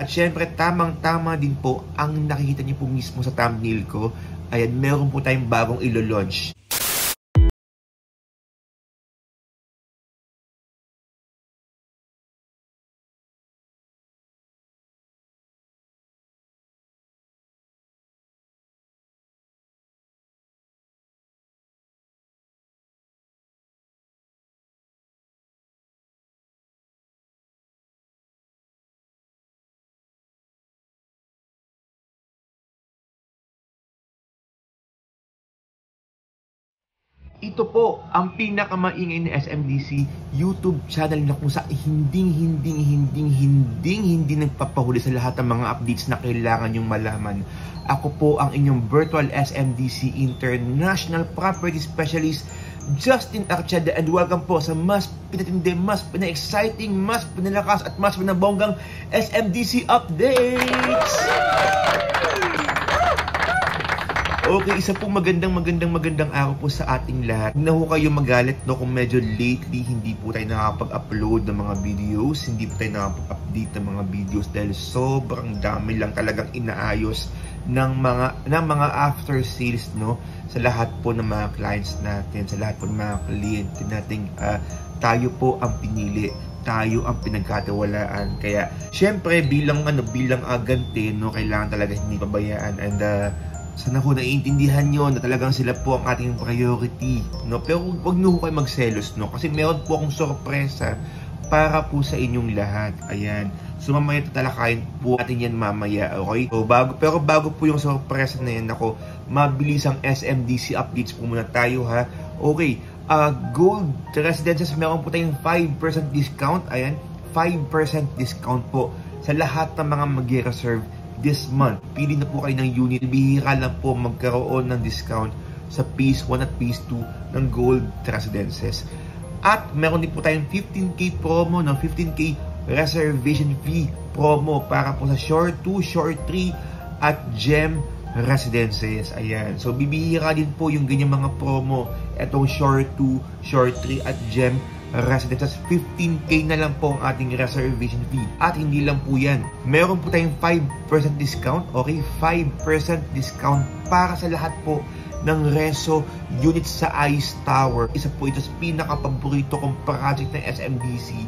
At syempre, tamang-tama din po ang nakikita niyo po mismo sa thumbnail ko. Ayan, meron po tayong bagong ilo-launch. Ito po ang pinakamaingay na SMDC YouTube channel na kung saan hindi nagpapahuli sa lahat ng mga updates na kailangan nyong malaman. Ako po ang inyong virtual SMDC International Property Specialist, Justin Archada, and welcome po sa mas pinatindi, mas pina-exciting, mas pinalakas at mas pinabonggang SMDC updates! Okay, isa pong magandang araw po sa ating lahat. Huwag na ho kayo magalit, no, kung medyo lately hindi po tayo nakapag-upload ng mga videos, hindi po tayo nakapag-update ng mga videos dahil sobrang dami lang talagang inaayos ng mga after sales, no, sa lahat po ng mga clients natin, sa lahat po ng mga kliyente natin. Tayo po ang pinili, tayo ang pinagkatiwalaan. Kaya syempre bilang agante, no, kailangan talaga hindi pabayaan, and sana ko naiintindihan nyo na talagang sila po ang ating priority, no? Pero huwag nyo kayo magselos, no? Kasi meron po akong sorpresa para po sa inyong lahat. Ayan. So mamaya tatalakayin po natin yan mamaya, okay? So, bago po yung sorpresa na yan, ako, mabilisang SMDC updates po muna tayo, ha? Okay. Gold Residences, meron po tayong 5% discount. Ayan. 5% discount po sa lahat ng mga mag-reserve this month. Pili na po kayo ng unit. Bihira lang po magkaroon ng discount sa Phase 1 at Phase 2 ng Gold Residences. At meron din po tayong 15K promo, ng 15K reservation fee promo para po sa Shore 2, Shore 3 at Gem Residences. Ayan. So bibihira din po yung ganyang mga promo. Itong Shore 2, Shore 3 at Gem Residences. 15K na lang po ang ating reservation fee. At hindi lang po yan, meron po tayong 5% discount. Okay, 5% discount para sa lahat po ng reso units sa Ice Tower. Isa po ito sa pinaka-paborito kong project ng SMDC,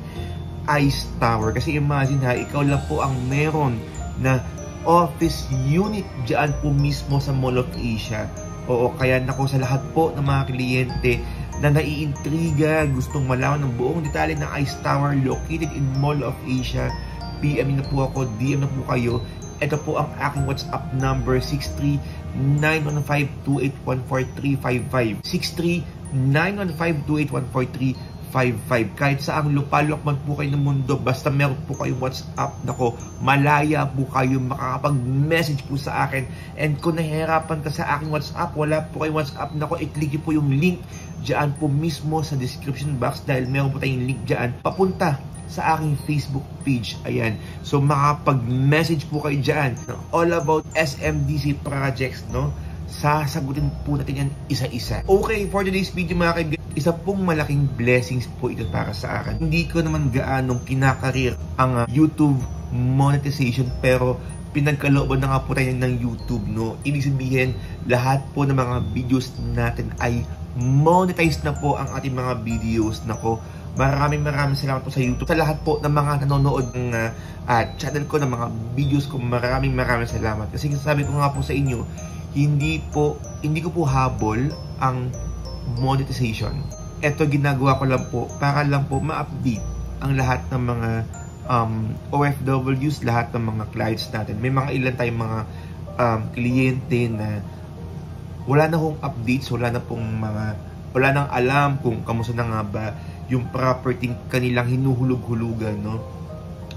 Ice Tower. Kasi imagine, ha, ikaw lang po ang meron na office unit dyan po mismo sa Mall of Asia. Oo, kaya nako, sa lahat po ng mga kliyente na naiintriga, gustong malaman ng buong detalye ng Ice Tower located in Mall of Asia, PM na po ako, DM na po kayo. Ito po ang aking WhatsApp number, 63915281435. 63915281435. Kahit saang lupalok man po kayo ng mundo, basta meron po kayong WhatsApp, nako, malaya po kayo makakapag-message po sa akin. And kung nahihirapan ka sa aking WhatsApp, wala po kayong WhatsApp, nako, i-click po yung link dyan po mismo sa description box dahil meron po tayong link dyan papunta sa aking Facebook page. Ayan. So makapag-message po kayo dyan all about SMDC projects, no? Sasagutin po natin yan isa-isa. Okay, for today's video mga kaibigan, isa pong malaking blessings po ito para sa akin. Hindi ko naman gaanong kinakarir ang YouTube monetization, pero pinagkalooban na nga po tayo ng YouTube, no? Ibig sabihin, lahat po ng mga videos natin ay monetize na po ang ating mga videos. Nako, maraming salamat po sa YouTube. Sa lahat po ng mga nanonood ng channel ko, ng mga videos ko, maraming salamat. Kasi sabi ko nga po sa inyo, hindi ko po habol ang monetization. Ito, ginagawa ko lang po para lang po ma-update ang lahat ng mga OFWs, lahat ng mga clients natin. May mga ilan tayong mga kliyente na wala na hong updates, wala nang alam kung kamusta na nga ba yung property kanilang hinuhulog-hulugan, no?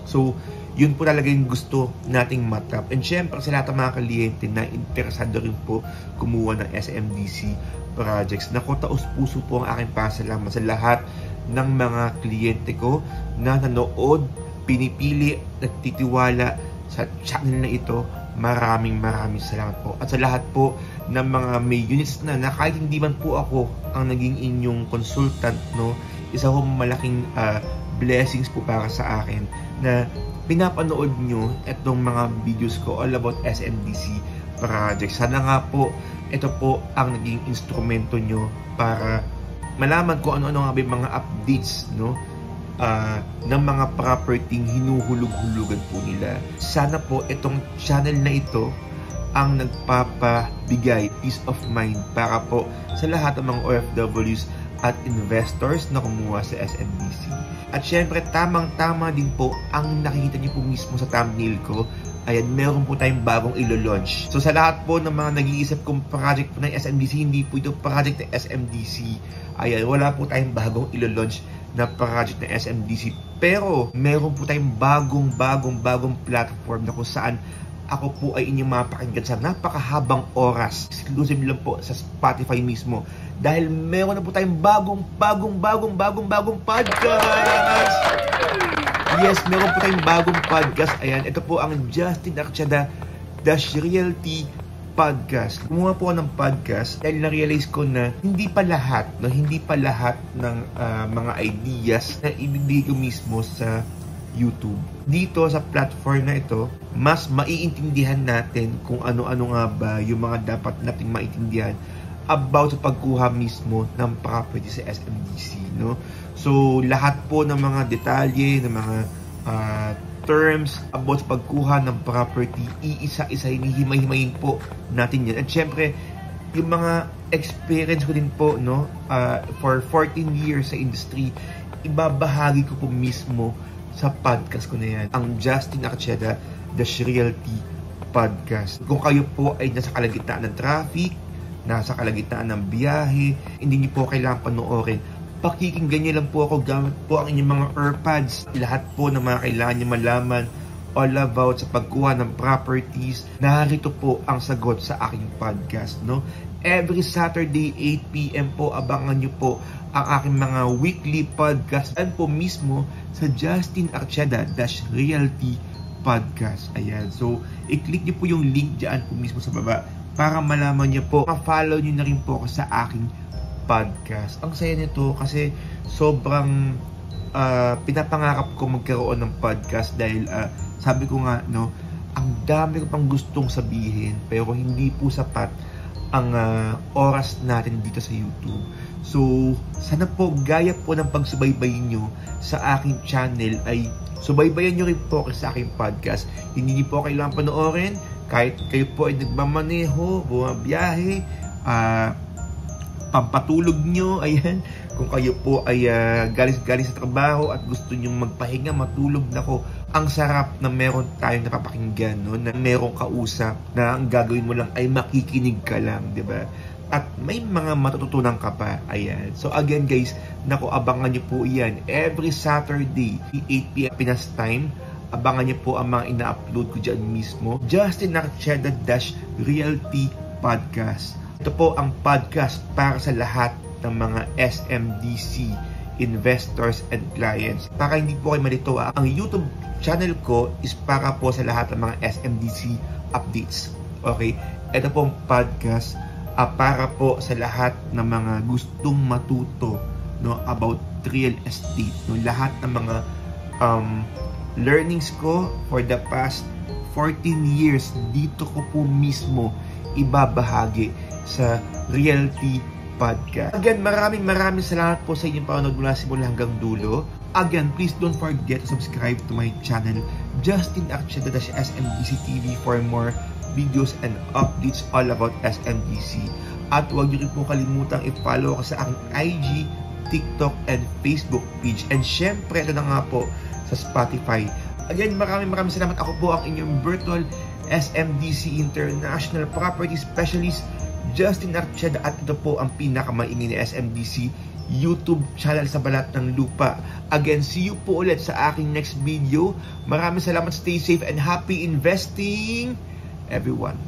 So, yun po talaga yung gusto nating matap. And syempre, sa lahat ng mga kliyente na interesado rin po kumuha ng SMDC projects, nako, taos-puso po ang aking pasalamat sa lahat ng mga kliyente ko na nanood, pinipili, nagtitiwala sa channel na ito. Maraming salamat po. At sa lahat po ng mga may units na kahit hindi man po ako ang naging inyong consultant, no, isa ho malaking blessings po para sa akin na pinapanood nyo itong mga videos ko all about SMDC project. Sana nga po ito po ang naging instrumento nyo para malaman ko ano-ano nga ba yung mga updates, no, ng mga property hinuhulog-hulugan po nila. Sana po itong channel na ito ang nagpapabigay peace of mind para po sa lahat ng mga OFWs at investors na kumuha sa SMDC. At syempre, tamang-tama din po ang nakikita niyo po mismo sa thumbnail ko. Ayan, meron po tayong bagong ilo-launch. So sa lahat po ng mga nag-iisip kong project po ng SMDC, hindi po ito project ng SMDC. Ayan, wala po tayong bagong ilo-launch na project ng SMDC. Pero meron po tayong bagong platform na kung saan ako po ay inyong mapakinggan sa napakahabang oras. Exclusive lang po sa Spotify mismo. Dahil meron na po tayong bagong podcast! Yes, meron po tayong bagong podcast. Ayan, ito po ang Justin Archeda Dash Realty Podcast. Kumuha po ako ng podcast dahil na-realize ko na hindi pa lahat ng mga ideas na ibibigay ko mismo sa YouTube. Dito sa platform na ito, mas maiintindihan natin kung ano-ano nga ba yung mga dapat nating maintindihan about sa pagkuha mismo ng property sa SMDC, no? So, lahat po ng mga detalye, ng mga terms about sa pagkuha ng property, iisa-isahin, himay-himayin po natin yan. At syempre, yung mga experience ko din po, no, for 14 years sa industry, ibabahagi ko po mismo sa podcast ko na yan, ang Justin Archeda Dash Realty Podcast. Kung kayo po ay nasa kalagitnaan ng traffic, nasa kalagitnaan ng biyahe, hindi niyo po kailangan panoorin, pakikinggan niyo lang po ako gamit po ang inyong mga earpads. Lahat po na mga kailangan niyo malaman all about sa pagkuha ng properties, narito po ang sagot sa aking podcast, no? Every Saturday 8 PM po, abangan niyo po ang aking mga weekly podcast and po mismo sa Justin Archeda Dash Realty Podcast. Ayan, so i-click niyo po yung link dyan po mismo sa baba para malaman niyo po, ma-follow niyo na rin po ako sa aking podcast. Ang saya nito kasi sobrang pinapangarap ko magkaroon ng podcast dahil sabi ko nga, no, ang dami ko pang gustong sabihin pero hindi po sapat ang oras natin dito sa YouTube. So, sana po gaya po ng pagsubaybay nyo sa aking channel ay subaybayan nyo rin po sa aking podcast. Hindi nyo po kailangan panoorin kahit kayo po ay nagmamaneho, bumabiyahe, pampatulog nyo, ayan. Kung kayo po ay galing sa trabaho at gusto nyo magpahinga, matulog, nako, ang sarap na meron tayong napapakinggan, no? Na merong kausap na ang gagawin mo lang ay makikinig ka lang, di ba? At may mga matututunan ka pa, ayan. So again guys, nako, abangan nyo po yan every Saturday 8 PM Pinas time. Abangan nyo po ang mga ina-upload ko dyan mismo, Justin Archeda Dash Realty Podcast. Ito po ang podcast para sa lahat ng mga SMDC investors and clients. Para hindi po kayo malito, ang YouTube channel ko is para po sa lahat ng mga SMDC updates. Okay? Ito po ang podcast para po sa lahat ng mga gustong matuto, no, about real estate. No? Lahat ng mga learnings ko for the past 14 years, dito ko po mismo ibabahagi sa Realty Podcast. Again, maraming salamat po sa inyong panonood mula simula hanggang dulo. Again, please don't forget to subscribe to my channel, Justin Archeda SMDC TV, for more videos and updates all about SMDC. At huwag niyo rin po kalimutang i-follow ako sa aking IG, TikTok, and Facebook page. And syempre, ito na nga po sa Spotify. Again, maraming salamat. Ako po ang inyong virtual SMDC International Property Specialist, Justin Archeda, at ito po ang pinakamaingay na SMDC YouTube channel sa balat ng lupa. Again, see you po ulit sa aking next video. Maraming salamat, stay safe and happy investing, everyone.